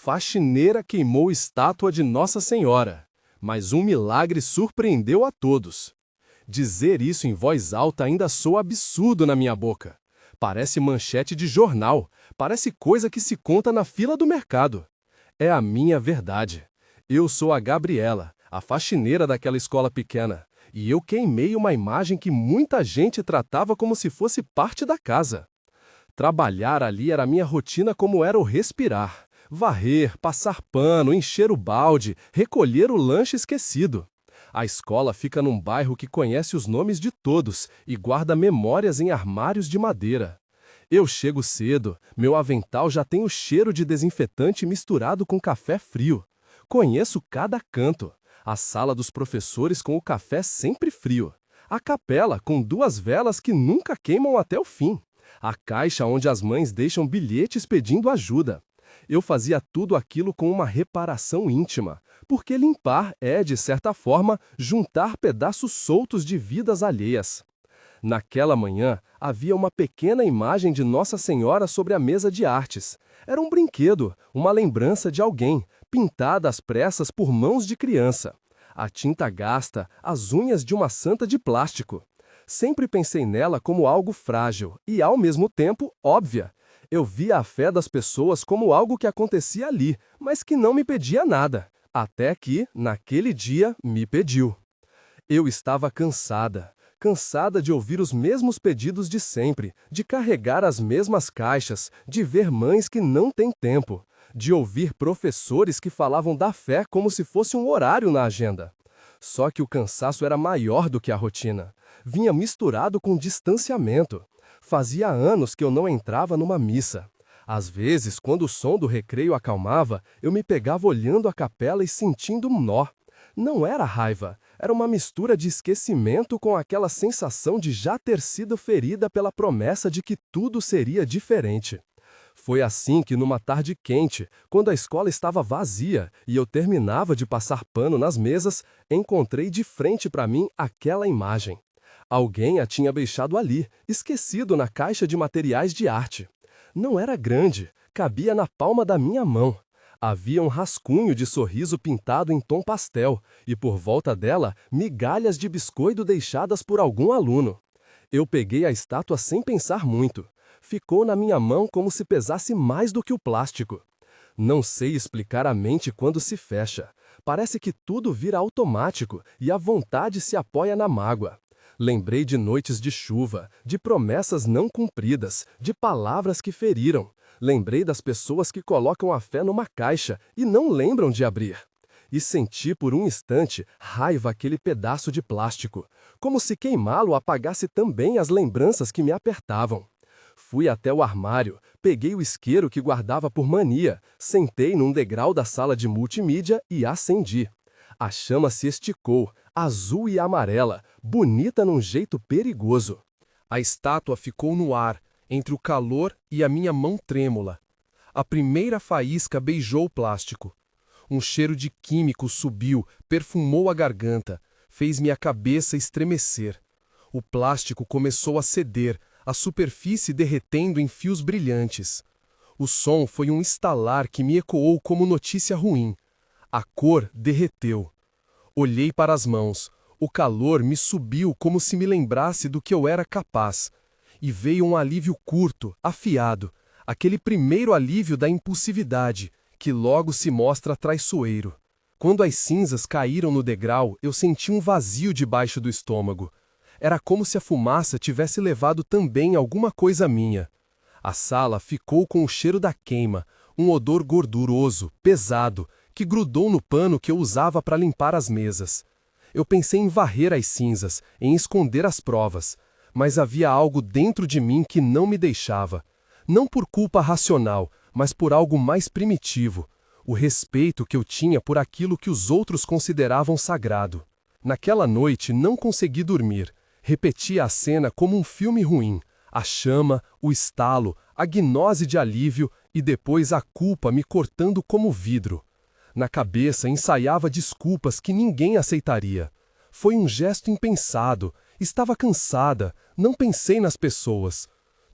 Faxineira queimou estátua de Nossa Senhora, mas um milagre surpreendeu a todos. Dizer isso em voz alta ainda soa absurdo na minha boca. Parece manchete de jornal, parece coisa que se conta na fila do mercado. É a minha verdade. Eu sou a Gabriela, a faxineira daquela escola pequena, e eu queimei uma imagem que muita gente tratava como se fosse parte da casa. Trabalhar ali era minha rotina como era o respirar. Varrer, passar pano, encher o balde, recolher o lanche esquecido. A escola fica num bairro que conhece os nomes de todos e guarda memórias em armários de madeira. Eu chego cedo, meu avental já tem o cheiro de desinfetante misturado com café frio. Conheço cada canto. A sala dos professores com o café sempre frio. A capela com 2 velas que nunca queimam até o fim. A caixa onde as mães deixam bilhetes pedindo ajuda. Eu fazia tudo aquilo com uma reparação íntima, porque limpar é, de certa forma, juntar pedaços soltos de vidas alheias. Naquela manhã, havia uma pequena imagem de Nossa Senhora sobre a mesa de artes. Era um brinquedo, uma lembrança de alguém, pintada às pressas por mãos de criança. A tinta gasta, as unhas de uma santa de plástico. Sempre pensei nela como algo frágil e, ao mesmo tempo, óbvia. Eu via a fé das pessoas como algo que acontecia ali, mas que não me pedia nada. Até que, naquele dia, me pediu. Eu estava cansada. Cansada de ouvir os mesmos pedidos de sempre, de carregar as mesmas caixas, de ver mães que não têm tempo, de ouvir professores que falavam da fé como se fosse um horário na agenda. Só que o cansaço era maior do que a rotina. Vinha misturado com distanciamento. Fazia anos que eu não entrava numa missa. Às vezes, quando o som do recreio acalmava, eu me pegava olhando a capela e sentindo um nó. Não era raiva, era uma mistura de esquecimento com aquela sensação de já ter sido ferida pela promessa de que tudo seria diferente. Foi assim que, numa tarde quente, quando a escola estava vazia e eu terminava de passar pano nas mesas, encontrei de frente para mim aquela imagem. Alguém a tinha deixado ali, esquecido na caixa de materiais de arte. Não era grande, cabia na palma da minha mão. Havia um rascunho de sorriso pintado em tom pastel e, por volta dela, migalhas de biscoito deixadas por algum aluno. Eu peguei a estátua sem pensar muito. Ficou na minha mão como se pesasse mais do que o plástico. Não sei explicar a mente quando se fecha. Parece que tudo vira automático e a vontade se apoia na mágoa. Lembrei de noites de chuva, de promessas não cumpridas, de palavras que feriram. Lembrei das pessoas que colocam a fé numa caixa e não lembram de abrir. E senti por um instante raiva aquele pedaço de plástico, como se queimá-lo apagasse também as lembranças que me apertavam. Fui até o armário, peguei o isqueiro que guardava por mania, sentei num degrau da sala de multimídia e acendi. A chama se esticou, azul e amarela, bonita num jeito perigoso. A estátua ficou no ar, entre o calor e a minha mão trêmula. A primeira faísca beijou o plástico. Um cheiro de químico subiu, perfumou a garganta, fez minha cabeça estremecer. O plástico começou a ceder, a superfície derretendo em fios brilhantes. O som foi um estalar que me ecoou como notícia ruim. A cor derreteu. Olhei para as mãos. O calor me subiu como se me lembrasse do que eu era capaz. E veio um alívio curto, afiado, aquele primeiro alívio da impulsividade, que logo se mostra traiçoeiro. Quando as cinzas caíram no degrau, eu senti um vazio debaixo do estômago. Era como se a fumaça tivesse levado também alguma coisa minha. A sala ficou com o cheiro da queima, um odor gorduroso, pesado, que grudou no pano que eu usava para limpar as mesas. Eu pensei em varrer as cinzas, em esconder as provas, mas havia algo dentro de mim que não me deixava. Não por culpa racional, mas por algo mais primitivo, o respeito que eu tinha por aquilo que os outros consideravam sagrado. Naquela noite não consegui dormir. Repetia a cena como um filme ruim, a chama, o estalo, a gnose de alívio e depois a culpa me cortando como vidro. Na cabeça ensaiava desculpas que ninguém aceitaria. Foi um gesto impensado, estava cansada, não pensei nas pessoas.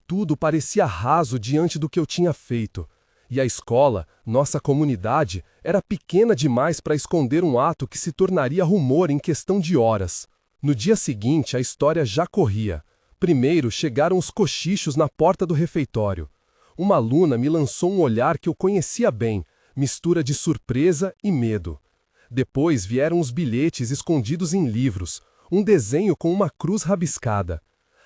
Tudo parecia raso diante do que eu tinha feito. E a escola, nossa comunidade, era pequena demais para esconder um ato que se tornaria rumor em questão de horas. No dia seguinte, a história já corria. Primeiro chegaram os cochichos na porta do refeitório. Uma aluna me lançou um olhar que eu conhecia bem, mistura de surpresa e medo. Depois vieram os bilhetes escondidos em livros, um desenho com uma cruz rabiscada.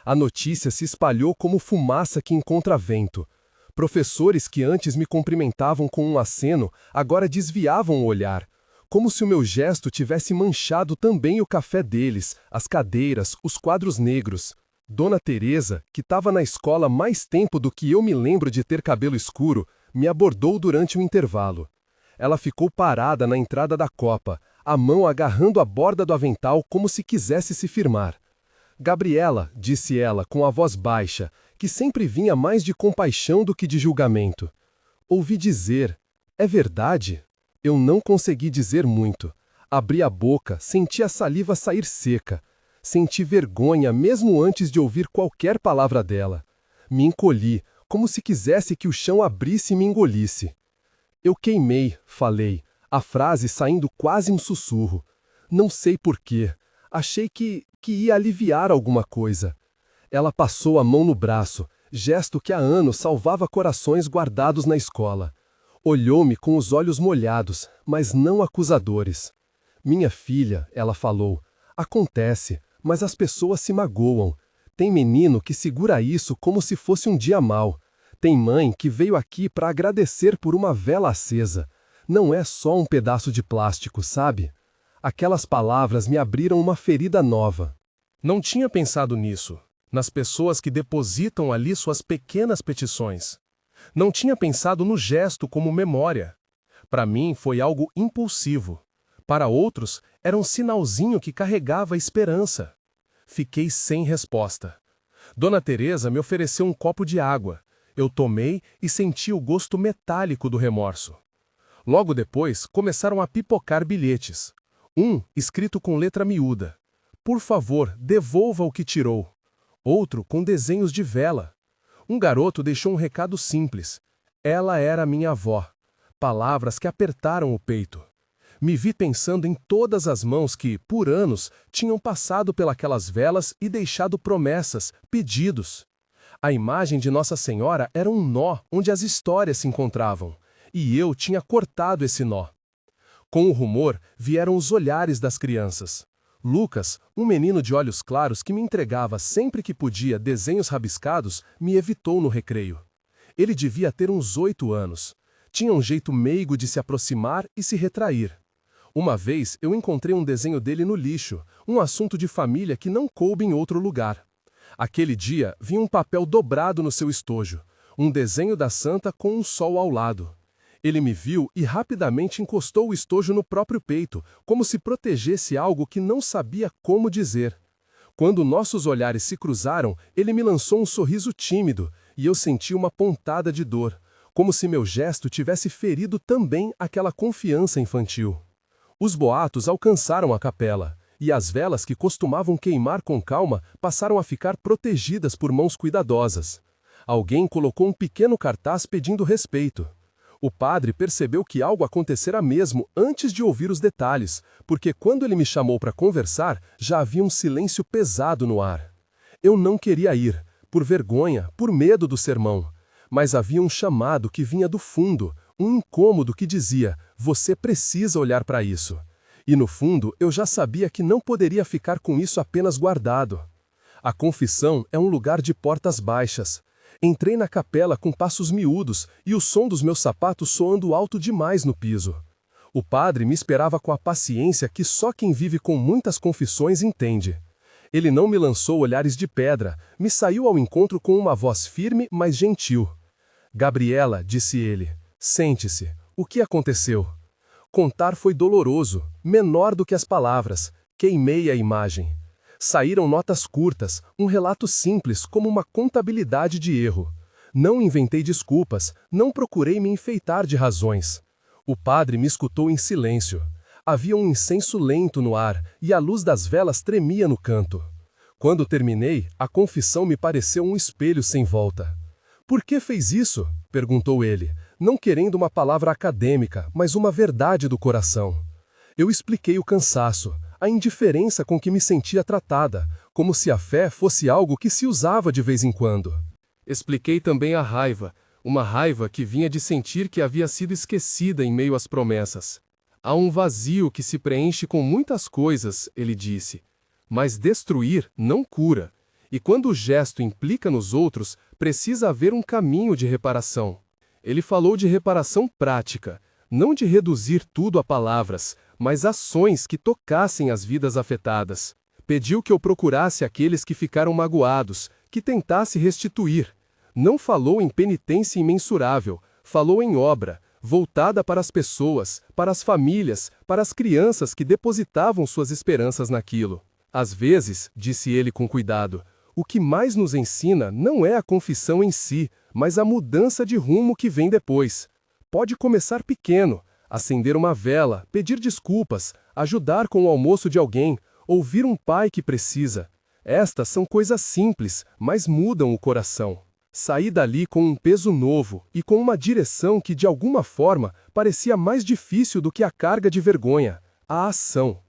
A notícia se espalhou como fumaça que encontra vento. Professores que antes me cumprimentavam com um aceno, agora desviavam o olhar, como se o meu gesto tivesse manchado também o café deles, as cadeiras, os quadros negros. Dona Teresa, que estava na escola mais tempo do que eu me lembro de ter cabelo escuro, me abordou durante o intervalo. Ela ficou parada na entrada da copa, a mão agarrando a borda do avental como se quisesse se firmar. Gabriela, disse ela com a voz baixa, que sempre vinha mais de compaixão do que de julgamento. Ouvi dizer, é verdade? Eu não consegui dizer muito. Abri a boca, senti a saliva sair seca. Senti vergonha mesmo antes de ouvir qualquer palavra dela. Me encolhi, como se quisesse que o chão abrisse e me engolisse. Eu queimei, falei, a frase saindo quase um sussurro. Não sei porquê. Achei que ia aliviar alguma coisa. Ela passou a mão no braço, gesto que há anos salvava corações guardados na escola. Olhou-me com os olhos molhados, mas não acusadores. Minha filha, ela falou, acontece, mas as pessoas se magoam. Tem menino que segura isso como se fosse um dia mau. Tem mãe que veio aqui para agradecer por uma vela acesa. Não é só um pedaço de plástico, sabe? Aquelas palavras me abriram uma ferida nova. Não tinha pensado nisso, nas pessoas que depositam ali suas pequenas petições. Não tinha pensado no gesto como memória. Para mim foi algo impulsivo. Para outros, era um sinalzinho que carregava esperança. Fiquei sem resposta. Dona Teresa me ofereceu um copo de água. Eu tomei e senti o gosto metálico do remorso. Logo depois, começaram a pipocar bilhetes. Um, escrito com letra miúda. Por favor, devolva o que tirou. Outro, com desenhos de vela. Um garoto deixou um recado simples. Ela era minha avó. Palavras que apertaram o peito. Me vi pensando em todas as mãos que, por anos, tinham passado pelas velas e deixado promessas, pedidos. A imagem de Nossa Senhora era um nó onde as histórias se encontravam, e eu tinha cortado esse nó. Com o rumor, vieram os olhares das crianças. Lucas, um menino de olhos claros que me entregava sempre que podia desenhos rabiscados, me evitou no recreio. Ele devia ter uns 8 anos. Tinha um jeito meigo de se aproximar e se retrair. Uma vez eu encontrei um desenho dele no lixo, um assunto de família que não coube em outro lugar. Aquele dia, vi um papel dobrado no seu estojo, um desenho da santa com um sol ao lado. Ele me viu e rapidamente encostou o estojo no próprio peito, como se protegesse algo que não sabia como dizer. Quando nossos olhares se cruzaram, ele me lançou um sorriso tímido, e eu senti uma pontada de dor, como se meu gesto tivesse ferido também aquela confiança infantil. Os boatos alcançaram a capela, e as velas que costumavam queimar com calma passaram a ficar protegidas por mãos cuidadosas. Alguém colocou um pequeno cartaz pedindo respeito. O padre percebeu que algo acontecera mesmo antes de ouvir os detalhes, porque quando ele me chamou para conversar, já havia um silêncio pesado no ar. Eu não queria ir, por vergonha, por medo do sermão, mas havia um chamado que vinha do fundo, um incômodo que dizia, você precisa olhar para isso. E no fundo, eu já sabia que não poderia ficar com isso apenas guardado. A confissão é um lugar de portas baixas. Entrei na capela com passos miúdos e o som dos meus sapatos soando alto demais no piso. O padre me esperava com a paciência que só quem vive com muitas confissões entende. Ele não me lançou olhares de pedra, me saiu ao encontro com uma voz firme, mas gentil. Gabriela, disse ele, sente-se. O que aconteceu? Contar foi doloroso, menor do que as palavras. Queimei a imagem. Saíram notas curtas, um relato simples como uma contabilidade de erro. Não inventei desculpas, não procurei me enfeitar de razões. O padre me escutou em silêncio. Havia um incenso lento no ar e a luz das velas tremia no canto. Quando terminei, a confissão me pareceu um espelho sem volta. Por que fez isso? Perguntou ele. não querendo uma palavra acadêmica, mas uma verdade do coração. Eu expliquei o cansaço, a indiferença com que me sentia tratada, como se a fé fosse algo que se usava de vez em quando. Expliquei também a raiva, uma raiva que vinha de sentir que havia sido esquecida em meio às promessas. Há um vazio que se preenche com muitas coisas, ele disse, mas destruir não cura, e quando o gesto implica nos outros, precisa haver um caminho de reparação. Ele falou de reparação prática, não de reduzir tudo a palavras, mas ações que tocassem as vidas afetadas. Pediu que eu procurasse aqueles que ficaram magoados, que tentasse restituir. Não falou em penitência imensurável, falou em obra, voltada para as pessoas, para as famílias, para as crianças que depositavam suas esperanças naquilo. Às vezes, disse ele com cuidado, o que mais nos ensina não é a confissão em si, mas a mudança de rumo que vem depois. Pode começar pequeno, acender uma vela, pedir desculpas, ajudar com o almoço de alguém, ouvir um pai que precisa. Estas são coisas simples, mas mudam o coração. Saí dali com um peso novo e com uma direção que, de alguma forma, parecia mais difícil do que a carga de vergonha, a ação.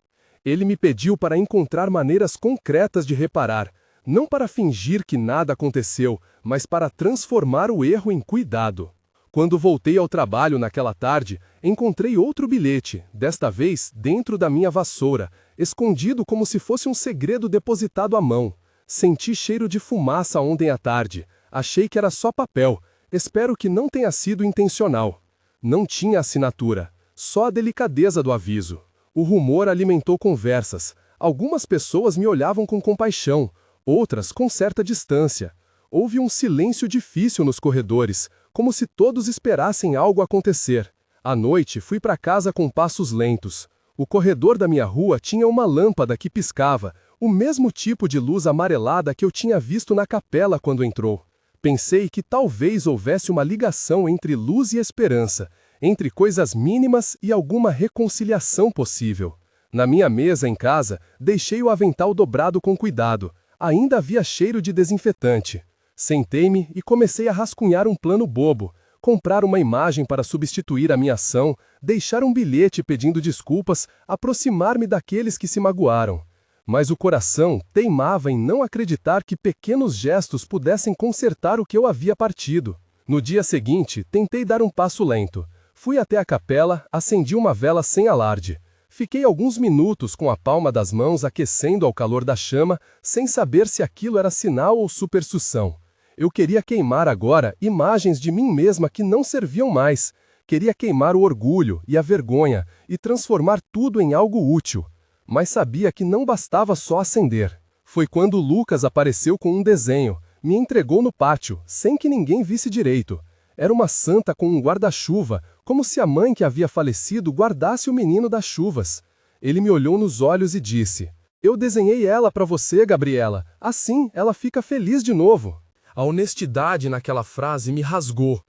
Ele me pediu para encontrar maneiras concretas de reparar, não para fingir que nada aconteceu, mas para transformar o erro em cuidado. Quando voltei ao trabalho naquela tarde, encontrei outro bilhete, desta vez dentro da minha vassoura, escondido como se fosse um segredo depositado à mão. Senti cheiro de fumaça ontem à tarde. Achei que era só papel. Espero que não tenha sido intencional. Não tinha assinatura, só a delicadeza do aviso. O rumor alimentou conversas. Algumas pessoas me olhavam com compaixão, outras com certa distância. Houve um silêncio difícil nos corredores, como se todos esperassem algo acontecer. À noite, fui para casa com passos lentos. O corredor da minha rua tinha uma lâmpada que piscava, o mesmo tipo de luz amarelada que eu tinha visto na capela quando entrou. Pensei que talvez houvesse uma ligação entre luz e esperança, entre coisas mínimas e alguma reconciliação possível. Na minha mesa em casa, deixei o avental dobrado com cuidado. Ainda havia cheiro de desinfetante. Sentei-me e comecei a rascunhar um plano bobo, comprar uma imagem para substituir a minha ação, deixar um bilhete pedindo desculpas, aproximar-me daqueles que se magoaram. Mas o coração teimava em não acreditar que pequenos gestos pudessem consertar o que eu havia partido. No dia seguinte, tentei dar um passo lento. Fui até a capela, acendi uma vela sem alarde. Fiquei alguns minutos com a palma das mãos aquecendo ao calor da chama, sem saber se aquilo era sinal ou superstição. Eu queria queimar agora imagens de mim mesma que não serviam mais. Queria queimar o orgulho e a vergonha e transformar tudo em algo útil. Mas sabia que não bastava só acender. Foi quando Lucas apareceu com um desenho, me entregou no pátio, sem que ninguém visse direito. Era uma santa com um guarda-chuva, como se a mãe que havia falecido guardasse o menino das chuvas. Ele me olhou nos olhos e disse: "Eu desenhei ela para você, Gabriela. Assim, ela fica feliz de novo." A honestidade naquela frase me rasgou.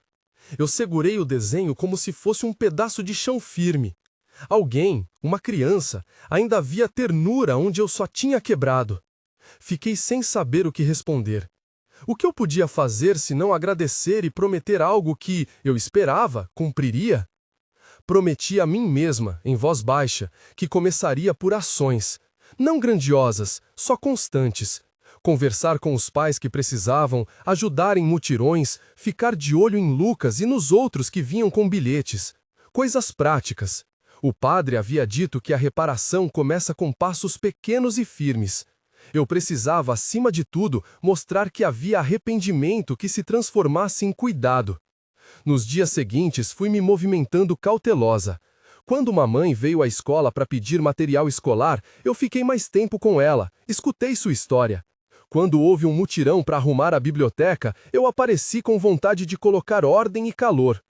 Eu segurei o desenho como se fosse um pedaço de chão firme. Alguém, uma criança, ainda havia ternura onde eu só tinha quebrado. Fiquei sem saber o que responder. O que eu podia fazer se não agradecer e prometer algo que, eu esperava, cumpriria? Prometi a mim mesma, em voz baixa, que começaria por ações, não grandiosas, só constantes. Conversar com os pais que precisavam, ajudar em mutirões, ficar de olho em Lucas e nos outros que vinham com bilhetes. Coisas práticas. O padre havia dito que a reparação começa com passos pequenos e firmes. Eu precisava, acima de tudo, mostrar que havia arrependimento que se transformasse em cuidado. Nos dias seguintes, fui me movimentando cautelosa. Quando uma mãe veio à escola para pedir material escolar, eu fiquei mais tempo com ela, escutei sua história. Quando houve um mutirão para arrumar a biblioteca, eu apareci com vontade de colocar ordem e calor.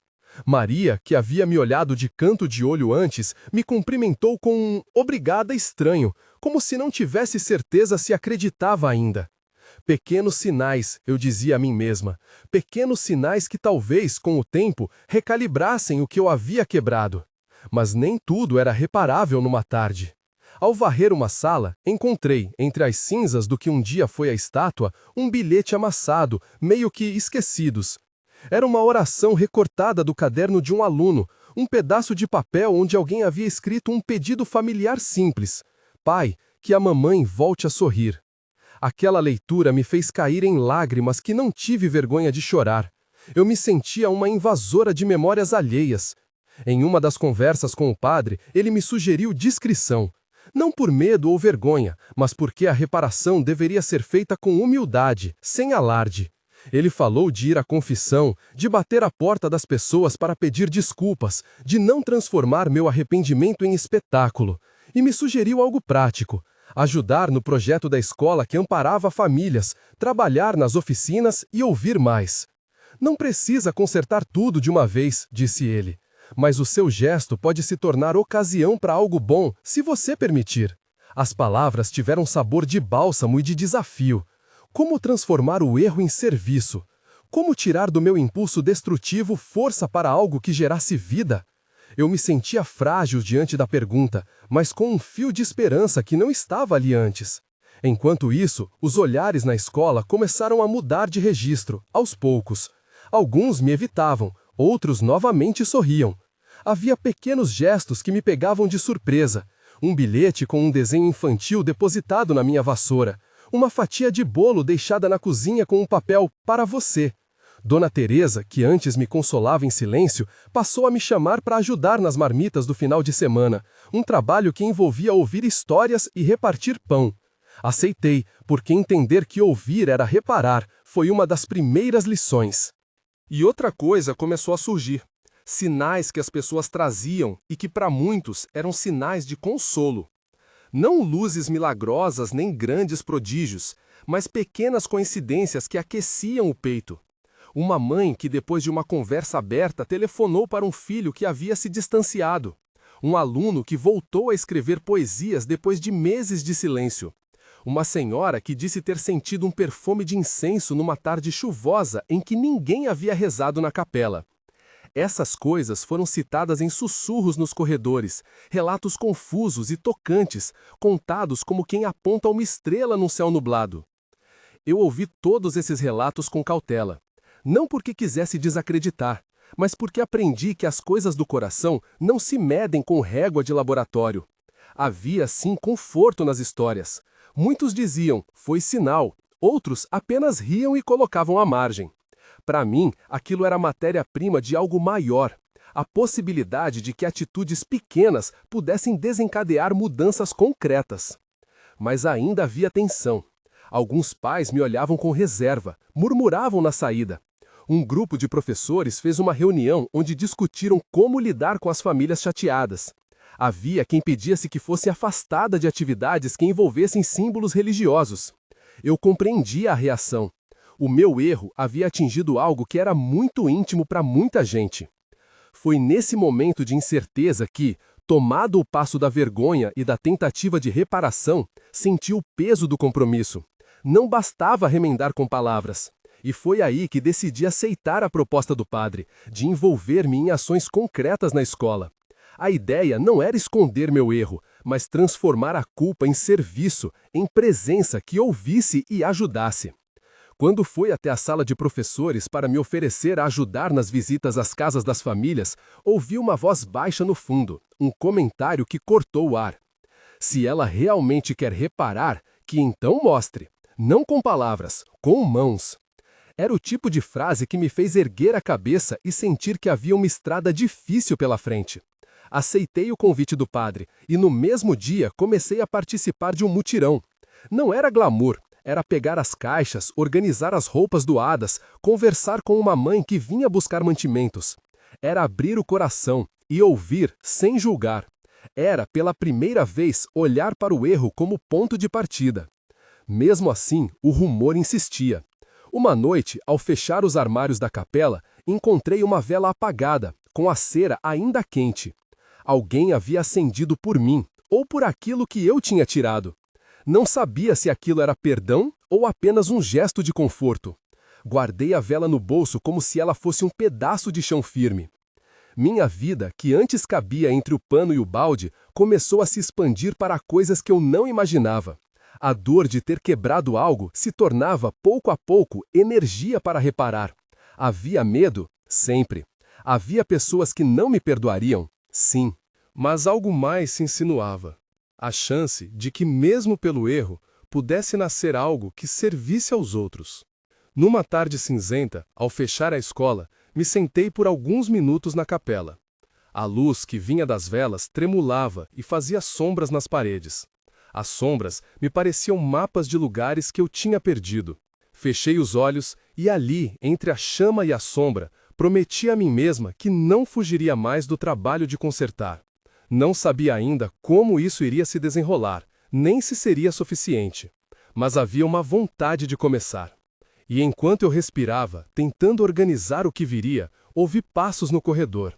Maria, que havia me olhado de canto de olho antes, me cumprimentou com um "obrigada" estranho, como se não tivesse certeza se acreditava ainda. Pequenos sinais, eu dizia a mim mesma, pequenos sinais que talvez, com o tempo, recalibrassem o que eu havia quebrado. Mas nem tudo era reparável numa tarde. Ao varrer uma sala, encontrei, entre as cinzas do que um dia foi a estátua, um bilhete amassado, meio que esquecidos. Era uma oração recortada do caderno de um aluno, um pedaço de papel onde alguém havia escrito um pedido familiar simples: Pai, que a mamãe volte a sorrir. Aquela leitura me fez cair em lágrimas que não tive vergonha de chorar. Eu me sentia uma invasora de memórias alheias. Em uma das conversas com o padre, ele me sugeriu discrição. Não por medo ou vergonha, mas porque a reparação deveria ser feita com humildade, sem alarde. Ele falou de ir à confissão, de bater à porta das pessoas para pedir desculpas, de não transformar meu arrependimento em espetáculo. E me sugeriu algo prático: ajudar no projeto da escola que amparava famílias, trabalhar nas oficinas e ouvir mais. Não precisa consertar tudo de uma vez, disse ele. Mas o seu gesto pode se tornar ocasião para algo bom, se você permitir. As palavras tiveram sabor de bálsamo e de desafio. Como transformar o erro em serviço? Como tirar do meu impulso destrutivo força para algo que gerasse vida? Eu me sentia frágil diante da pergunta, mas com um fio de esperança que não estava ali antes. Enquanto isso, os olhares na escola começaram a mudar de registro, aos poucos. Alguns me evitavam, outros novamente sorriam. Havia pequenos gestos que me pegavam de surpresa. Um bilhete com um desenho infantil depositado na minha vassoura. Uma fatia de bolo deixada na cozinha com um papel para você. Dona Teresa, que antes me consolava em silêncio, passou a me chamar para ajudar nas marmitas do final de semana, um trabalho que envolvia ouvir histórias e repartir pão. Aceitei, porque entender que ouvir era reparar foi uma das primeiras lições. E outra coisa começou a surgir. Sinais que as pessoas traziam e que para muitos eram sinais de consolo. Não luzes milagrosas nem grandes prodígios, mas pequenas coincidências que aqueciam o peito. Uma mãe que depois de uma conversa aberta telefonou para um filho que havia se distanciado. Um aluno que voltou a escrever poesias depois de meses de silêncio. Uma senhora que disse ter sentido um perfume de incenso numa tarde chuvosa em que ninguém havia rezado na capela. Essas coisas foram citadas em sussurros nos corredores, relatos confusos e tocantes, contados como quem aponta uma estrela num céu nublado. Eu ouvi todos esses relatos com cautela, não porque quisesse desacreditar, mas porque aprendi que as coisas do coração não se medem com régua de laboratório. Havia, sim, conforto nas histórias. Muitos diziam, foi sinal, outros apenas riam e colocavam à margem. Para mim, aquilo era matéria-prima de algo maior, a possibilidade de que atitudes pequenas pudessem desencadear mudanças concretas. Mas ainda havia tensão. Alguns pais me olhavam com reserva, murmuravam na saída. Um grupo de professores fez uma reunião onde discutiram como lidar com as famílias chateadas. Havia quem pedisse que fosse afastada de atividades que envolvessem símbolos religiosos. Eu compreendia a reação. O meu erro havia atingido algo que era muito íntimo para muita gente. Foi nesse momento de incerteza que, tomado o passo da vergonha e da tentativa de reparação, senti o peso do compromisso. Não bastava remendar com palavras. E foi aí que decidi aceitar a proposta do padre, de envolver-me em ações concretas na escola. A ideia não era esconder meu erro, mas transformar a culpa em serviço, em presença que ouvisse e ajudasse. Quando fui até a sala de professores para me oferecer a ajudar nas visitas às casas das famílias, ouvi uma voz baixa no fundo, um comentário que cortou o ar. Se ela realmente quer reparar, que então mostre. Não com palavras, com mãos. Era o tipo de frase que me fez erguer a cabeça e sentir que havia uma estrada difícil pela frente. Aceitei o convite do padre e no mesmo dia comecei a participar de um mutirão. Não era glamour. Era pegar as caixas, organizar as roupas doadas, conversar com uma mãe que vinha buscar mantimentos. Era abrir o coração e ouvir sem julgar. Era, pela primeira vez, olhar para o erro como ponto de partida. Mesmo assim, o rumor insistia. Uma noite, ao fechar os armários da capela, encontrei uma vela apagada, com a cera ainda quente. Alguém havia acendido por mim, ou por aquilo que eu tinha tirado. Não sabia se aquilo era perdão ou apenas um gesto de conforto. Guardei a vela no bolso como se ela fosse um pedaço de chão firme. Minha vida, que antes cabia entre o pano e o balde, começou a se expandir para coisas que eu não imaginava. A dor de ter quebrado algo se tornava, pouco a pouco, energia para reparar. Havia medo? Sempre. Havia pessoas que não me perdoariam? Sim. Mas algo mais se insinuava. A chance de que, mesmo pelo erro, pudesse nascer algo que servisse aos outros. Numa tarde cinzenta, ao fechar a escola, me sentei por alguns minutos na capela. A luz que vinha das velas tremulava e fazia sombras nas paredes. As sombras me pareciam mapas de lugares que eu tinha perdido. Fechei os olhos e ali, entre a chama e a sombra, prometi a mim mesma que não fugiria mais do trabalho de consertar. Não sabia ainda como isso iria se desenrolar, nem se seria suficiente. Mas havia uma vontade de começar. E enquanto eu respirava, tentando organizar o que viria, ouvi passos no corredor.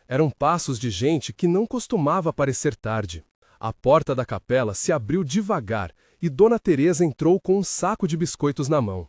Eram passos de gente que não costumava aparecer tarde. A porta da capela se abriu devagar e Dona Teresa entrou com um saco de biscoitos na mão.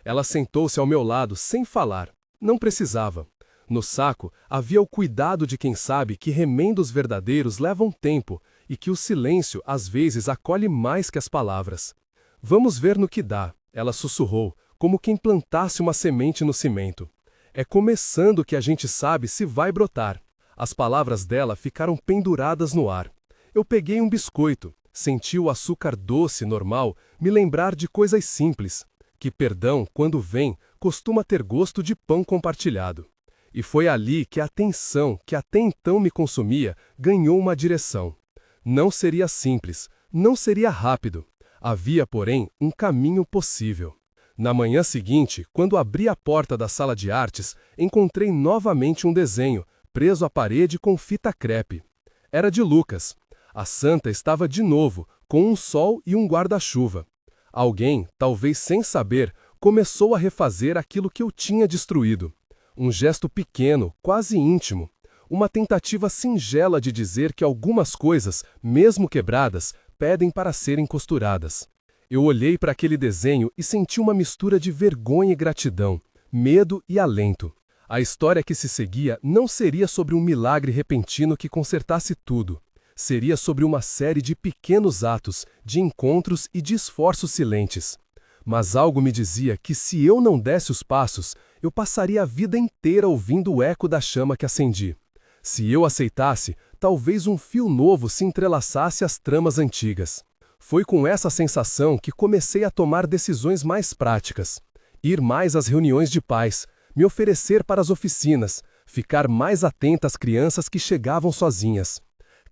Ela sentou-se ao meu lado sem falar. Não precisava. No saco havia o cuidado de quem sabe que remendos verdadeiros levam tempo e que o silêncio às vezes acolhe mais que as palavras. Vamos ver no que dá, ela sussurrou, como quem plantasse uma semente no cimento. É começando que a gente sabe se vai brotar. As palavras dela ficaram penduradas no ar. Eu peguei um biscoito, senti o açúcar doce normal me lembrar de coisas simples, que perdão, quando vem, costuma ter gosto de pão compartilhado. E foi ali que a tensão, que até então me consumia, ganhou uma direção. Não seria simples, não seria rápido. Havia, porém, um caminho possível. Na manhã seguinte, quando abri a porta da sala de artes, encontrei novamente um desenho, preso à parede com fita crepe. Era de Lucas. A santa estava de novo, com um sol e um guarda-chuva. Alguém, talvez sem saber, começou a refazer aquilo que eu tinha destruído. Um gesto pequeno, quase íntimo. Uma tentativa singela de dizer que algumas coisas, mesmo quebradas, pedem para serem costuradas. Eu olhei para aquele desenho e senti uma mistura de vergonha e gratidão, medo e alento. A história que se seguia não seria sobre um milagre repentino que consertasse tudo. Seria sobre uma série de pequenos atos, de encontros e de esforços silentes. Mas algo me dizia que se eu não desse os passos, eu passaria a vida inteira ouvindo o eco da chama que acendi. Se eu aceitasse, talvez um fio novo se entrelaçasse às tramas antigas. Foi com essa sensação que comecei a tomar decisões mais práticas. Ir mais às reuniões de pais, me oferecer para as oficinas, ficar mais atenta às crianças que chegavam sozinhas.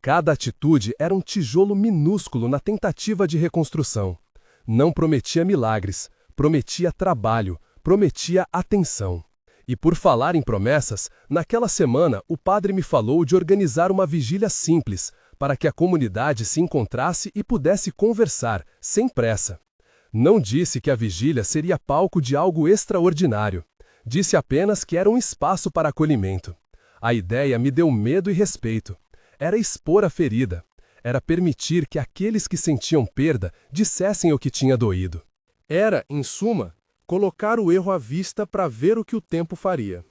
Cada atitude era um tijolo minúsculo na tentativa de reconstrução. Não prometia milagres, prometia trabalho, prometia atenção. E por falar em promessas, naquela semana o padre me falou de organizar uma vigília simples, para que a comunidade se encontrasse e pudesse conversar, sem pressa. Não disse que a vigília seria palco de algo extraordinário. Disse apenas que era um espaço para acolhimento. A ideia me deu medo e respeito. Era expor a ferida. Era permitir que aqueles que sentiam perda dissessem o que tinha doído. Era, em suma, colocar o erro à vista para ver o que o tempo faria.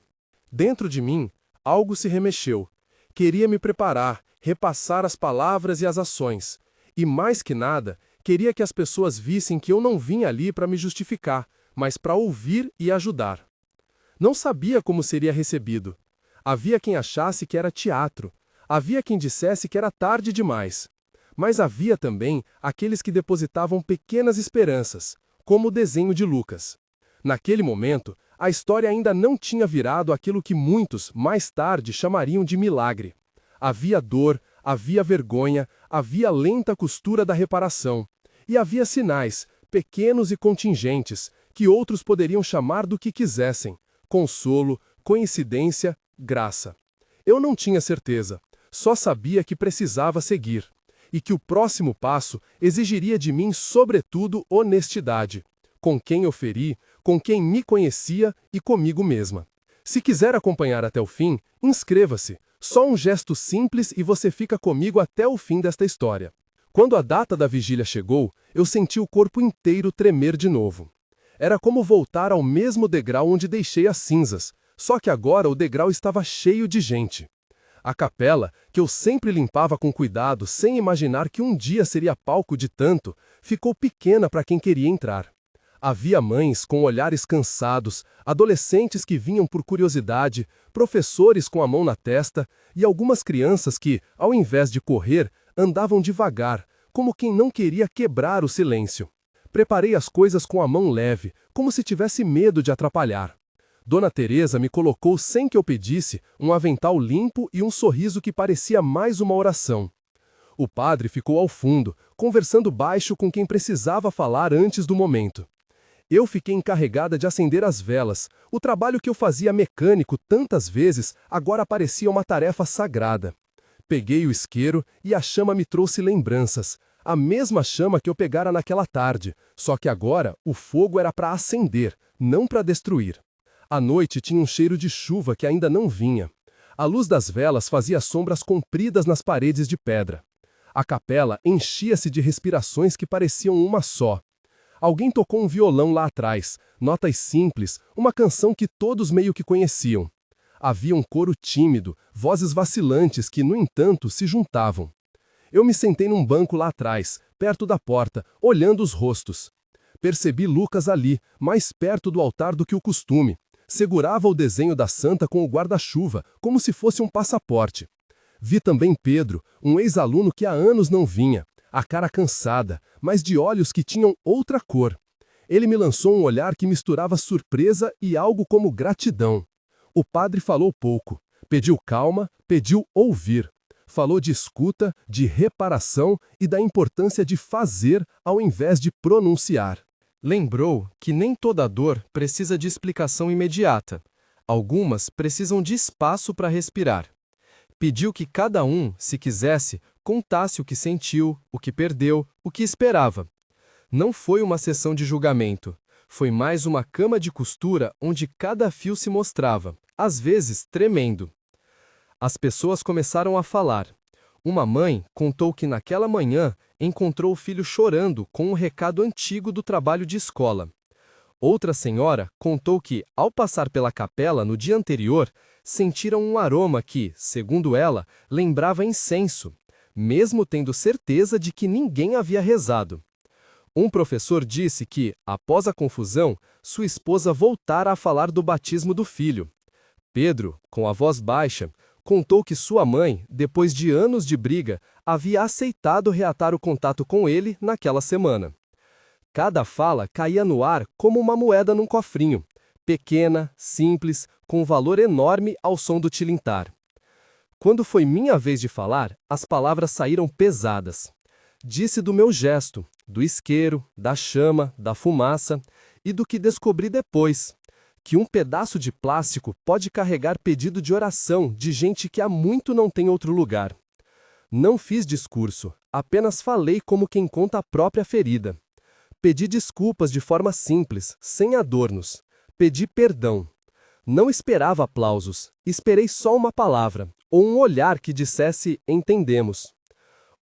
Dentro de mim, algo se remexeu. Queria me preparar, repassar as palavras e as ações. E mais que nada, queria que as pessoas vissem que eu não vim ali para me justificar, mas para ouvir e ajudar. Não sabia como seria recebido. Havia quem achasse que era teatro. Havia quem dissesse que era tarde demais. Mas havia também aqueles que depositavam pequenas esperanças, como o desenho de Lucas. Naquele momento, a história ainda não tinha virado aquilo que muitos, mais tarde, chamariam de milagre. Havia dor, havia vergonha, havia lenta costura da reparação. E havia sinais, pequenos e contingentes, que outros poderiam chamar do que quisessem. Consolo, coincidência, graça. Eu não tinha certeza, só sabia que precisava seguir, e que o próximo passo exigiria de mim, sobretudo, honestidade, com quem eu feri, com quem me conhecia e comigo mesma. Se quiser acompanhar até o fim, inscreva-se. Só um gesto simples e você fica comigo até o fim desta história. Quando a data da vigília chegou, eu senti o corpo inteiro tremer de novo. Era como voltar ao mesmo degrau onde deixei as cinzas, só que agora o degrau estava cheio de gente. A capela, que eu sempre limpava com cuidado sem imaginar que um dia seria palco de tanto, ficou pequena para quem queria entrar. Havia mães com olhares cansados, adolescentes que vinham por curiosidade, professores com a mão na testa e algumas crianças que, ao invés de correr, andavam devagar, como quem não queria quebrar o silêncio. Preparei as coisas com a mão leve, como se tivesse medo de atrapalhar. Dona Teresa me colocou sem que eu pedisse um avental limpo e um sorriso que parecia mais uma oração. O padre ficou ao fundo, conversando baixo com quem precisava falar antes do momento. Eu fiquei encarregada de acender as velas. O trabalho que eu fazia mecânico tantas vezes agora parecia uma tarefa sagrada. Peguei o isqueiro e a chama me trouxe lembranças. A mesma chama que eu pegara naquela tarde, só que agora o fogo era para acender, não para destruir. A noite tinha um cheiro de chuva que ainda não vinha. A luz das velas fazia sombras compridas nas paredes de pedra. A capela enchia-se de respirações que pareciam uma só. Alguém tocou um violão lá atrás, notas simples, uma canção que todos meio que conheciam. Havia um coro tímido, vozes vacilantes que, no entanto, se juntavam. Eu me sentei num banco lá atrás, perto da porta, olhando os rostos. Percebi Lucas ali, mais perto do altar do que o costume. Segurava o desenho da santa com o guarda-chuva, como se fosse um passaporte. Vi também Pedro, um ex-aluno que há anos não vinha, a cara cansada, mas de olhos que tinham outra cor. Ele me lançou um olhar que misturava surpresa e algo como gratidão. O padre falou pouco, pediu calma, pediu ouvir. Falou de escuta, de reparação e da importância de fazer ao invés de pronunciar. Lembrou que nem toda dor precisa de explicação imediata. Algumas precisam de espaço para respirar. Pediu que cada um, se quisesse, contasse o que sentiu, o que perdeu, o que esperava. Não foi uma sessão de julgamento. Foi mais uma cama de costura onde cada fio se mostrava, às vezes tremendo. As pessoas começaram a falar. Uma mãe contou que naquela manhã encontrou o filho chorando com um recado antigo do trabalho de escola. Outra senhora contou que, ao passar pela capela no dia anterior, sentiram um aroma que, segundo ela, lembrava incenso, mesmo tendo certeza de que ninguém havia rezado. Um professor disse que, após a confusão, sua esposa voltara a falar do batismo do filho. Pedro, com a voz baixa, contou que sua mãe, depois de anos de briga, havia aceitado reatar o contato com ele naquela semana. Cada fala caía no ar como uma moeda num cofrinho, pequena, simples, com um valor enorme ao som do tilintar. Quando foi minha vez de falar, as palavras saíram pesadas. Disse do meu gesto, do isqueiro, da chama, da fumaça e do que descobri depois, que um pedaço de plástico pode carregar pedido de oração de gente que há muito não tem outro lugar. Não fiz discurso, apenas falei como quem conta a própria ferida. Pedi desculpas de forma simples, sem adornos. Pedi perdão. Não esperava aplausos, esperei só uma palavra, ou um olhar que dissesse entendemos.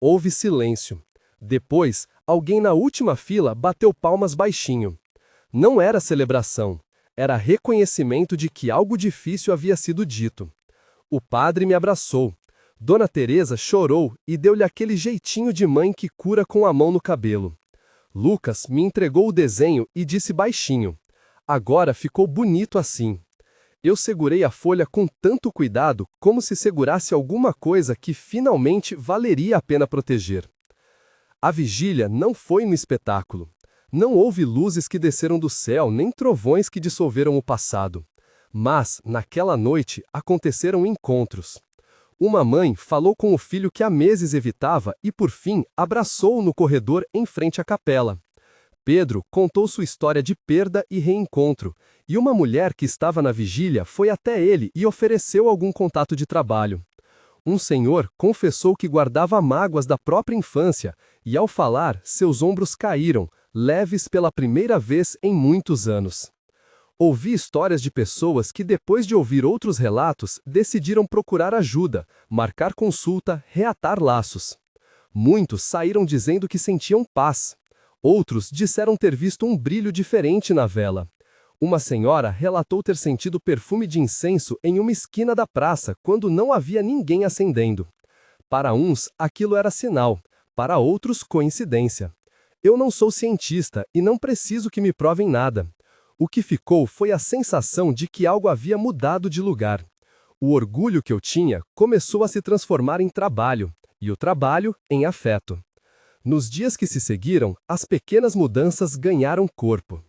Houve silêncio. Depois, alguém na última fila bateu palmas baixinho. Não era celebração, era reconhecimento de que algo difícil havia sido dito. O padre me abraçou. Dona Teresa chorou e deu-lhe aquele jeitinho de mãe que cura com a mão no cabelo. Lucas me entregou o desenho e disse baixinho: agora ficou bonito assim. Eu segurei a folha com tanto cuidado como se segurasse alguma coisa que finalmente valeria a pena proteger. A vigília não foi no espetáculo. Não houve luzes que desceram do céu, nem trovões que dissolveram o passado. Mas, naquela noite, aconteceram encontros. Uma mãe falou com o filho que há meses evitava e, por fim, abraçou-o no corredor em frente à capela. Pedro contou sua história de perda e reencontro, e uma mulher que estava na vigília foi até ele e ofereceu algum contato de trabalho. Um senhor confessou que guardava mágoas da própria infância, e ao falar, seus ombros caíram, leves pela primeira vez em muitos anos. Ouvi histórias de pessoas que, depois de ouvir outros relatos, decidiram procurar ajuda, marcar consulta, reatar laços. Muitos saíram dizendo que sentiam paz. Outros disseram ter visto um brilho diferente na vela. Uma senhora relatou ter sentido perfume de incenso em uma esquina da praça quando não havia ninguém acendendo. Para uns, aquilo era sinal, para outros, coincidência. Eu não sou cientista e não preciso que me provem nada. O que ficou foi a sensação de que algo havia mudado de lugar. O orgulho que eu tinha começou a se transformar em trabalho, e o trabalho em afeto. Nos dias que se seguiram, as pequenas mudanças ganharam corpo.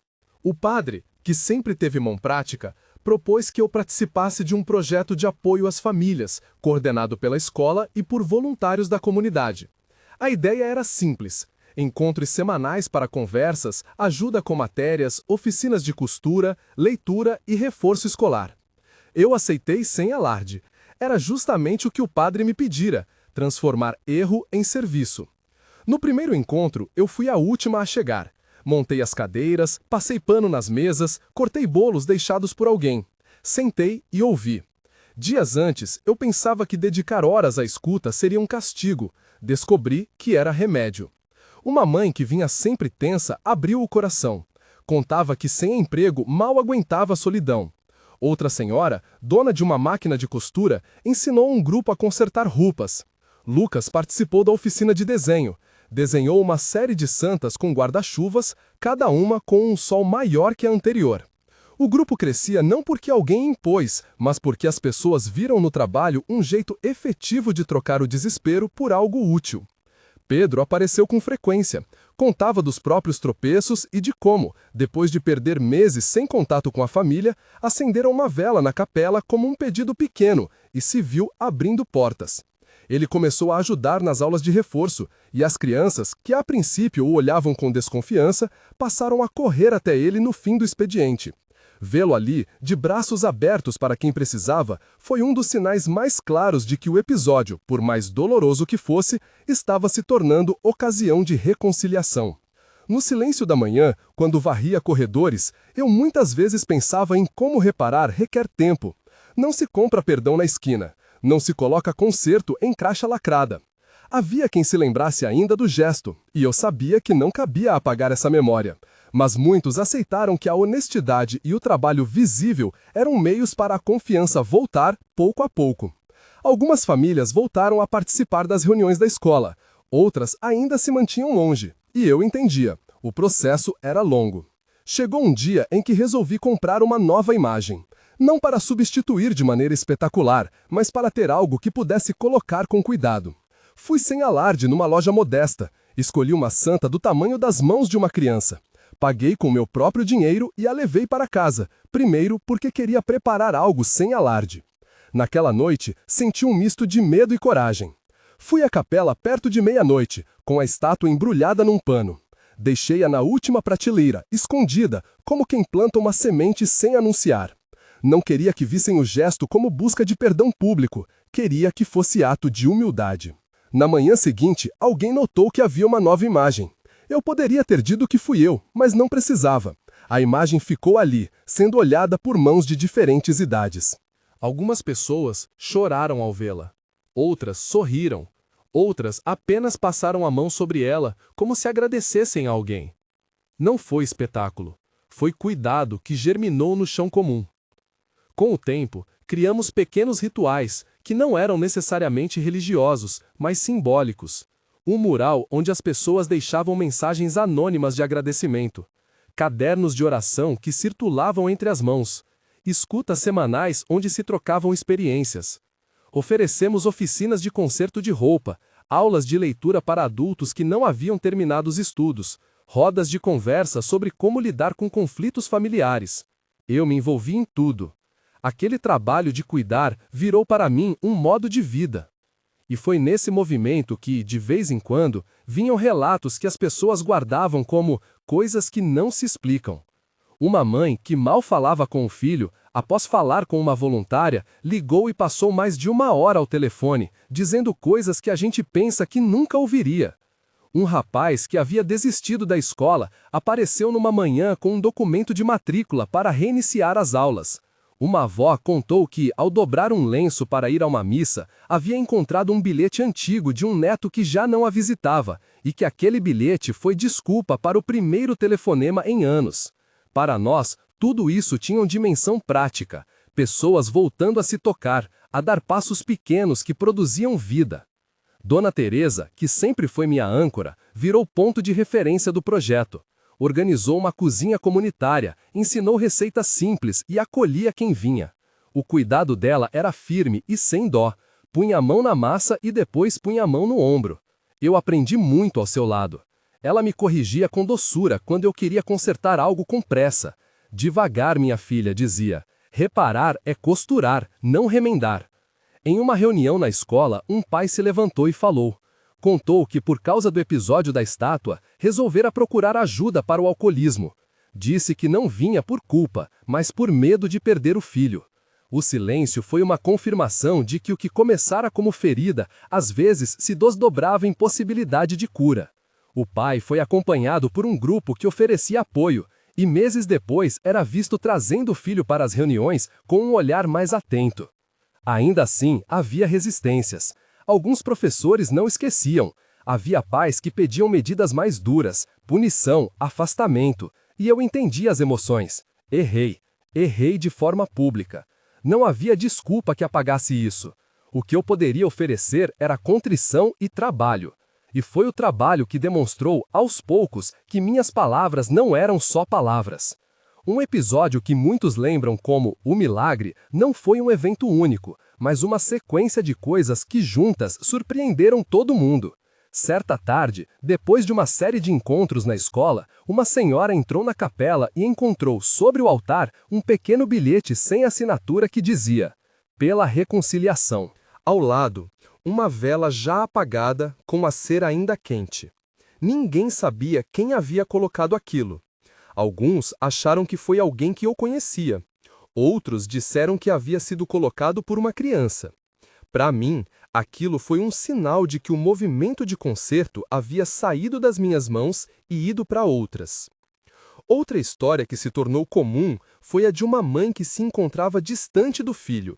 O padre, que sempre teve mão prática, propôs que eu participasse de um projeto de apoio às famílias, coordenado pela escola e por voluntários da comunidade. A ideia era simples: encontros semanais para conversas, ajuda com matérias, oficinas de costura, leitura e reforço escolar. Eu aceitei sem alarde. Era justamente o que o padre me pedira: transformar erro em serviço. No primeiro encontro, eu fui a última a chegar. Montei as cadeiras, passei pano nas mesas, cortei bolos deixados por alguém. Sentei e ouvi. Dias antes, eu pensava que dedicar horas à escuta seria um castigo. Descobri que era remédio. Uma mãe que vinha sempre tensa abriu o coração. Contava que sem emprego mal aguentava a solidão. Outra senhora, dona de uma máquina de costura, ensinou um grupo a consertar roupas. Lucas participou da oficina de desenho. Desenhou uma série de santas com guarda-chuvas, cada uma com um sol maior que a anterior. O grupo crescia não porque alguém impôs, mas porque as pessoas viram no trabalho um jeito efetivo de trocar o desespero por algo útil. Pedro apareceu com frequência. Contava dos próprios tropeços e de como, depois de perder meses sem contato com a família, acenderam uma vela na capela como um pedido pequeno e se viu abrindo portas. Ele começou a ajudar nas aulas de reforço, e as crianças, que a princípio o olhavam com desconfiança, passaram a correr até ele no fim do expediente. Vê-lo ali, de braços abertos para quem precisava, foi um dos sinais mais claros de que o episódio, por mais doloroso que fosse, estava se tornando ocasião de reconciliação. No silêncio da manhã, quando varria corredores, eu muitas vezes pensava em como reparar requer tempo. Não se compra perdão na esquina. Não se coloca conserto em caixa lacrada. Havia quem se lembrasse ainda do gesto, e eu sabia que não cabia apagar essa memória. Mas muitos aceitaram que a honestidade e o trabalho visível eram meios para a confiança voltar pouco a pouco. Algumas famílias voltaram a participar das reuniões da escola, outras ainda se mantinham longe, e eu entendia, o processo era longo. Chegou um dia em que resolvi comprar uma nova imagem. Não para substituir de maneira espetacular, mas para ter algo que pudesse colocar com cuidado. Fui sem alarde numa loja modesta. Escolhi uma santa do tamanho das mãos de uma criança. Paguei com meu próprio dinheiro e a levei para casa, primeiro porque queria preparar algo sem alarde. Naquela noite, senti um misto de medo e coragem. Fui à capela perto de meia-noite, com a estátua embrulhada num pano. Deixei-a na última prateleira, escondida, como quem planta uma semente sem anunciar. Não queria que vissem o gesto como busca de perdão público, queria que fosse ato de humildade. Na manhã seguinte, alguém notou que havia uma nova imagem. Eu poderia ter dito que fui eu, mas não precisava. A imagem ficou ali, sendo olhada por mãos de diferentes idades. Algumas pessoas choraram ao vê-la. Outras sorriram. Outras apenas passaram a mão sobre ela, como se agradecessem a alguém. Não foi espetáculo. Foi cuidado que germinou no chão comum. Com o tempo, criamos pequenos rituais, que não eram necessariamente religiosos, mas simbólicos. Um mural onde as pessoas deixavam mensagens anônimas de agradecimento. Cadernos de oração que circulavam entre as mãos. Escutas semanais onde se trocavam experiências. Oferecemos oficinas de conserto de roupa, aulas de leitura para adultos que não haviam terminado os estudos, rodas de conversa sobre como lidar com conflitos familiares. Eu me envolvi em tudo. Aquele trabalho de cuidar virou para mim um modo de vida. E foi nesse movimento que, de vez em quando, vinham relatos que as pessoas guardavam como coisas que não se explicam. Uma mãe que mal falava com o filho, após falar com uma voluntária, ligou e passou mais de 1 hora ao telefone, dizendo coisas que a gente pensa que nunca ouviria. Um rapaz que havia desistido da escola apareceu numa manhã com um documento de matrícula para reiniciar as aulas. Uma avó contou que, ao dobrar um lenço para ir a uma missa, havia encontrado um bilhete antigo de um neto que já não a visitava, e que aquele bilhete foi desculpa para o primeiro telefonema em anos. Para nós, tudo isso tinha dimensão prática, pessoas voltando a se tocar, a dar passos pequenos que produziam vida. Dona Teresa, que sempre foi minha âncora, virou ponto de referência do projeto. Organizou uma cozinha comunitária, ensinou receitas simples e acolhia quem vinha. O cuidado dela era firme e sem dó. Punha a mão na massa e depois punha a mão no ombro. Eu aprendi muito ao seu lado. Ela me corrigia com doçura quando eu queria consertar algo com pressa. Devagar, minha filha, dizia. Reparar é costurar, não remendar. Em uma reunião na escola, um pai se levantou e falou. Contou que, por causa do episódio da estátua, resolvera procurar ajuda para o alcoolismo. Disse que não vinha por culpa, mas por medo de perder o filho. O silêncio foi uma confirmação de que o que começara como ferida, às vezes se desdobrava em possibilidade de cura. O pai foi acompanhado por um grupo que oferecia apoio, e meses depois era visto trazendo o filho para as reuniões com um olhar mais atento. Ainda assim, havia resistências. Alguns professores não esqueciam. Havia pais que pediam medidas mais duras, punição, afastamento, e eu entendia as emoções. Errei de forma pública. Não havia desculpa que apagasse isso. O que eu poderia oferecer era contrição e trabalho. E foi o trabalho que demonstrou, aos poucos, que minhas palavras não eram só palavras. Um episódio que muitos lembram como o milagre não foi um evento único, mas uma sequência de coisas que juntas surpreenderam todo mundo. Certa tarde, depois de uma série de encontros na escola, uma senhora entrou na capela e encontrou sobre o altar um pequeno bilhete sem assinatura que dizia: "Pela reconciliação". Ao lado, uma vela já apagada com a cera ainda quente. Ninguém sabia quem havia colocado aquilo. Alguns acharam que foi alguém que eu conhecia. Outros disseram que havia sido colocado por uma criança. Para mim, aquilo foi um sinal de que o movimento de conserto havia saído das minhas mãos e ido para outras. Outra história que se tornou comum foi a de uma mãe que se encontrava distante do filho.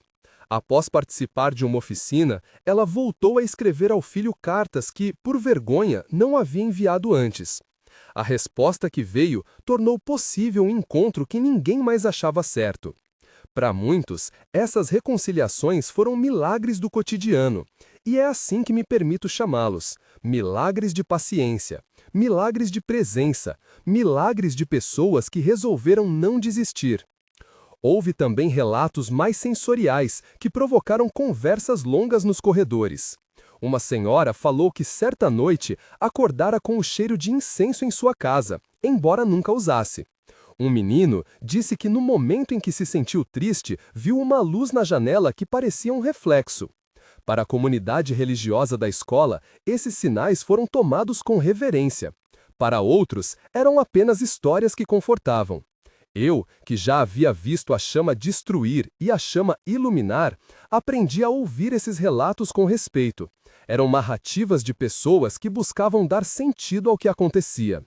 Após participar de uma oficina, ela voltou a escrever ao filho cartas que, por vergonha, não havia enviado antes. A resposta que veio tornou possível um encontro que ninguém mais achava certo. Para muitos, essas reconciliações foram milagres do cotidiano, e é assim que me permito chamá-los: milagres de paciência, milagres de presença, milagres de pessoas que resolveram não desistir. Houve também relatos mais sensoriais que provocaram conversas longas nos corredores. Uma senhora falou que certa noite acordara com o cheiro de incenso em sua casa, embora nunca usasse. Um menino disse que no momento em que se sentiu triste, viu uma luz na janela que parecia um reflexo. Para a comunidade religiosa da escola, esses sinais foram tomados com reverência. Para outros, eram apenas histórias que confortavam. Eu, que já havia visto a chama destruir e a chama iluminar, aprendi a ouvir esses relatos com respeito. Eram narrativas de pessoas que buscavam dar sentido ao que acontecia.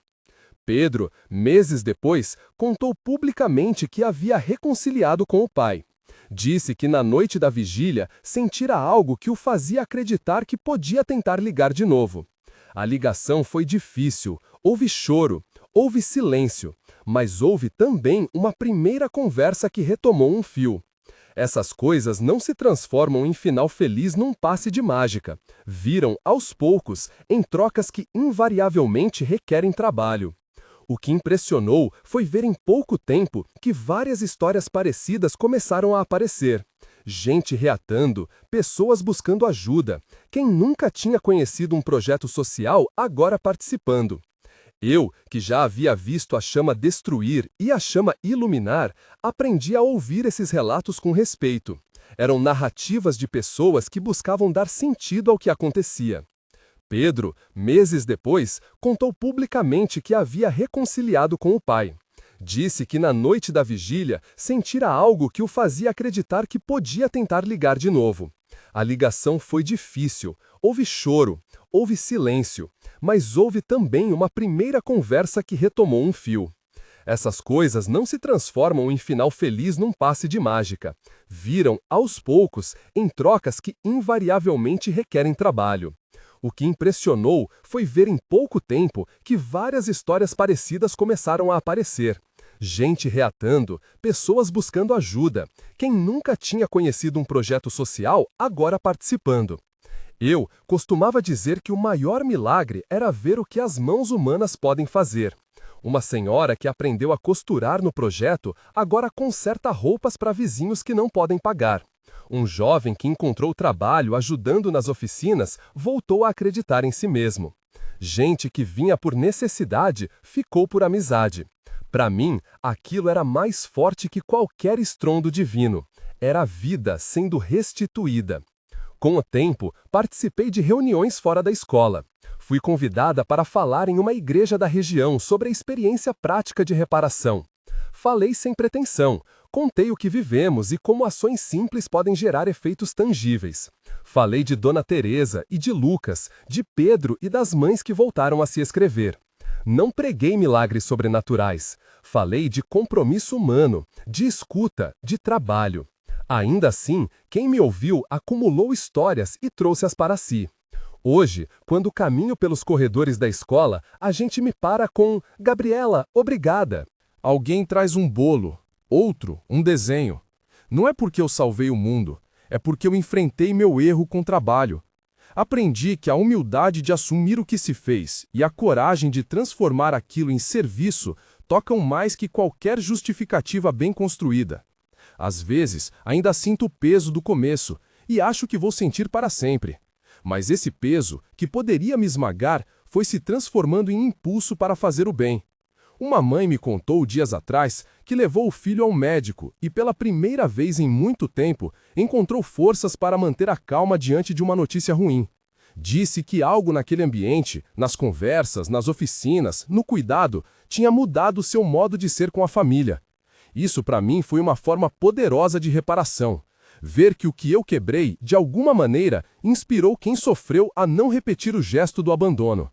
Pedro, meses depois, contou publicamente que havia reconciliado com o pai. Disse que na noite da vigília sentira algo que o fazia acreditar que podia tentar ligar de novo. A ligação foi difícil, houve choro, houve silêncio, mas houve também uma primeira conversa que retomou um fio. Essas coisas não se transformam em final feliz num passe de mágica. Viram, aos poucos, em trocas que invariavelmente requerem trabalho. O que impressionou foi ver em pouco tempo que várias histórias parecidas começaram a aparecer. Gente reatando, pessoas buscando ajuda. Quem nunca tinha conhecido um projeto social, agora participando. Eu, que já havia visto a chama destruir e a chama iluminar, aprendi a ouvir esses relatos com respeito. Eram narrativas de pessoas que buscavam dar sentido ao que acontecia. Pedro, meses depois, contou publicamente que havia reconciliado com o pai. Disse que na noite da vigília sentira algo que o fazia acreditar que podia tentar ligar de novo. A ligação foi difícil, houve choro, houve silêncio, mas houve também uma primeira conversa que retomou um fio. Essas coisas não se transformam em final feliz num passe de mágica. Viram, aos poucos, em trocas que invariavelmente requerem trabalho. O que impressionou foi ver em pouco tempo que várias histórias parecidas começaram a aparecer. Gente reatando, pessoas buscando ajuda. Quem nunca tinha conhecido um projeto social, agora participando. Eu costumava dizer que o maior milagre era ver o que as mãos humanas podem fazer. Uma senhora que aprendeu a costurar no projeto agora conserta roupas para vizinhos que não podem pagar. Um jovem que encontrou trabalho ajudando nas oficinas voltou a acreditar em si mesmo. Gente que vinha por necessidade ficou por amizade. Para mim, aquilo era mais forte que qualquer estrondo divino. Era a vida sendo restituída. Com o tempo, participei de reuniões fora da escola. Fui convidada para falar em uma igreja da região sobre a experiência prática de reparação. Falei sem pretensão, contei o que vivemos e como ações simples podem gerar efeitos tangíveis. Falei de Dona Teresa e de Lucas, de Pedro e das mães que voltaram a se escrever. Não preguei milagres sobrenaturais. Falei de compromisso humano, de escuta, de trabalho. Ainda assim, quem me ouviu acumulou histórias e trouxe-as para si. Hoje, quando caminho pelos corredores da escola, a gente me para com "Gabriela, obrigada". Alguém traz um bolo, outro, um desenho. Não é porque eu salvei o mundo, é porque eu enfrentei meu erro com trabalho. Aprendi que a humildade de assumir o que se fez e a coragem de transformar aquilo em serviço tocam mais que qualquer justificativa bem construída. Às vezes, ainda sinto o peso do começo e acho que vou sentir para sempre. Mas esse peso, que poderia me esmagar, foi se transformando em impulso para fazer o bem. Uma mãe me contou dias atrás que levou o filho ao médico e, pela primeira vez em muito tempo, encontrou forças para manter a calma diante de uma notícia ruim. Disse que algo naquele ambiente, nas conversas, nas oficinas, no cuidado, tinha mudado seu modo de ser com a família. Isso para mim foi uma forma poderosa de reparação. Ver que o que eu quebrei, de alguma maneira, inspirou quem sofreu a não repetir o gesto do abandono.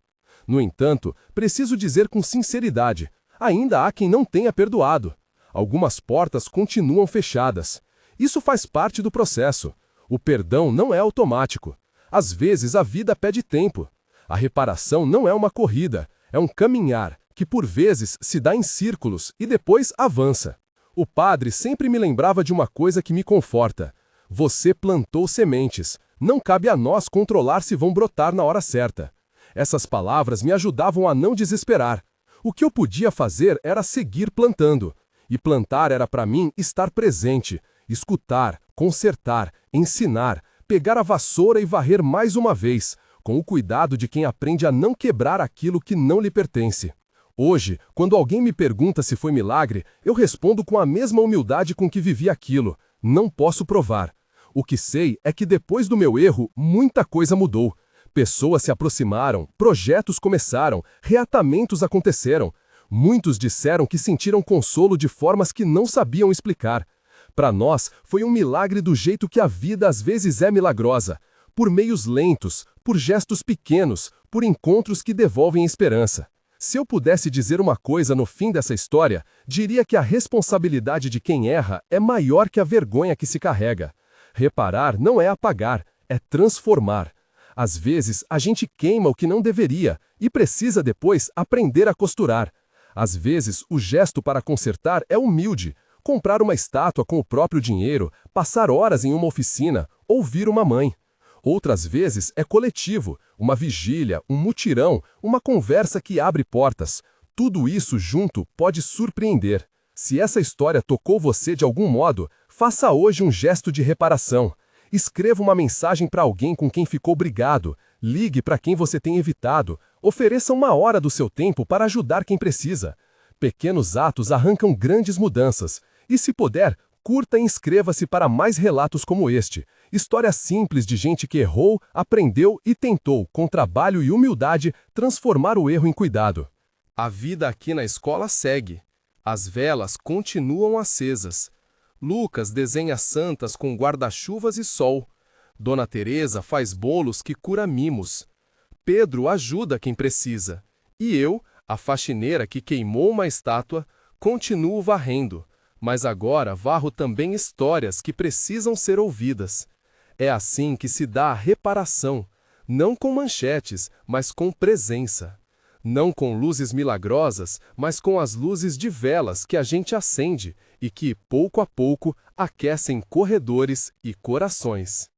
No entanto, preciso dizer com sinceridade, ainda há quem não tenha perdoado. Algumas portas continuam fechadas. Isso faz parte do processo. O perdão não é automático. Às vezes a vida pede tempo. A reparação não é uma corrida, é um caminhar, que por vezes se dá em círculos e depois avança. O padre sempre me lembrava de uma coisa que me conforta. Você plantou sementes. Não cabe a nós controlar se vão brotar na hora certa. Essas palavras me ajudavam a não desesperar. O que eu podia fazer era seguir plantando. E plantar era para mim estar presente, escutar, consertar, ensinar, pegar a vassoura e varrer mais uma vez, com o cuidado de quem aprende a não quebrar aquilo que não lhe pertence. Hoje, quando alguém me pergunta se foi milagre, eu respondo com a mesma humildade com que vivi aquilo. Não posso provar. O que sei é que depois do meu erro, muita coisa mudou. Pessoas se aproximaram, projetos começaram, reatamentos aconteceram. Muitos disseram que sentiram consolo de formas que não sabiam explicar. Para nós, foi um milagre do jeito que a vida às vezes é milagrosa. Por meios lentos, por gestos pequenos, por encontros que devolvem esperança. Se eu pudesse dizer uma coisa no fim dessa história, diria que a responsabilidade de quem erra é maior que a vergonha que se carrega. Reparar não é apagar, é transformar. Às vezes, a gente queima o que não deveria e precisa depois aprender a costurar. Às vezes, o gesto para consertar é humilde. Comprar uma estátua com o próprio dinheiro, passar horas em uma oficina, ouvir uma mãe. Outras vezes é coletivo, uma vigília, um mutirão, uma conversa que abre portas. Tudo isso junto pode surpreender. Se essa história tocou você de algum modo, faça hoje um gesto de reparação. Escreva uma mensagem para alguém com quem ficou brigado, ligue para quem você tem evitado, ofereça uma hora do seu tempo para ajudar quem precisa. Pequenos atos arrancam grandes mudanças. E se puder, curta e inscreva-se para mais relatos como este. Histórias simples de gente que errou, aprendeu e tentou, com trabalho e humildade, transformar o erro em cuidado. A vida aqui na escola segue. As velas continuam acesas. Lucas desenha santas com guarda-chuvas e sol. Dona Teresa faz bolos que cura mimos. Pedro ajuda quem precisa. E eu, a faxineira que queimou uma estátua, continuo varrendo. Mas agora varro também histórias que precisam ser ouvidas. É assim que se dá a reparação, não com manchetes, mas com presença. Não com luzes milagrosas, mas com as luzes de velas que a gente acende e que, pouco a pouco, aquecem corredores e corações.